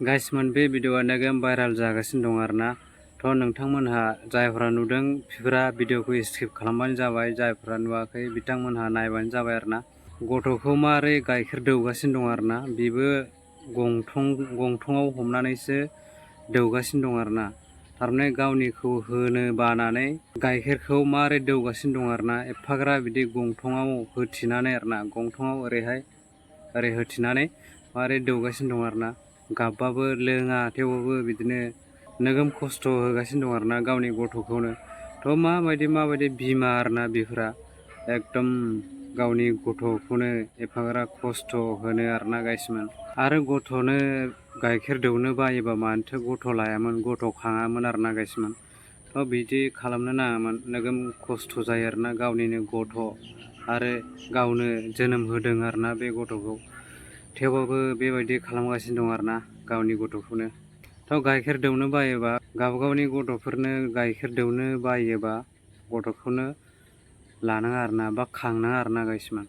गाइसमोन बे भिडिअ'आ नोगोम भाइराल जागासिनो दं आरोना। थ' नोंथांमोनहा जायफोरा नुदों बिफोरा भिडिअ'खौ स्किप खालामबानो जाबाय, जायफोरा नुवाखै बिथांमोनहा नायबानो जाबाय आरोना। गथ'खौ मारै गाइखेर दौगासिनो दं आरोना, बेबो गंथंआव हमनानैसो दौगासिनो दं आरोना। थारमाने गावनिखौ होनो बानानै गाइखेरखौ मारै दौगासिनो दं आरोना, एफाग्रा बिदि गंथंआव होथिनानै आरोना, गंथंआव ओरै होथिनानै मारै दौगासिनो दं आरोना। गाबबाबो लोङा, थेवबाबो बिदिनो नोगोम खस्थ' होगासिनो दं आरोना गावनि गथ'खौनो। थ' माबायदि बिमा आरोना बेफोरा एकदम गावनि गथ'खौनो एफाग्रा खस्थ' होनो आरोना गाइसमोन। आरो गथ'नो गाइखेर दौनो बायोबा मानोथो गथ' लायामोन, गथ' खाङामोन आरोना गाइसमोन। थ' बिदि खालामनो नाङामोन, नोगोम खस्थ' जायो आरोना गावनिनो गथ' आरो गावनो जोनोम होदों आरोना बे गथ'खौ। थेवबाबो बेबायदि खालामगासिनो दं आरोना गावनि गथ'खौनो। थ' गाइखेर दौनो बायोबा गावनि गथ'फोरनो गाइखेर दौनो बायोबा गथ'खौनो लानाङा आरोना बा खांनाङा आरोना गाइसमोन।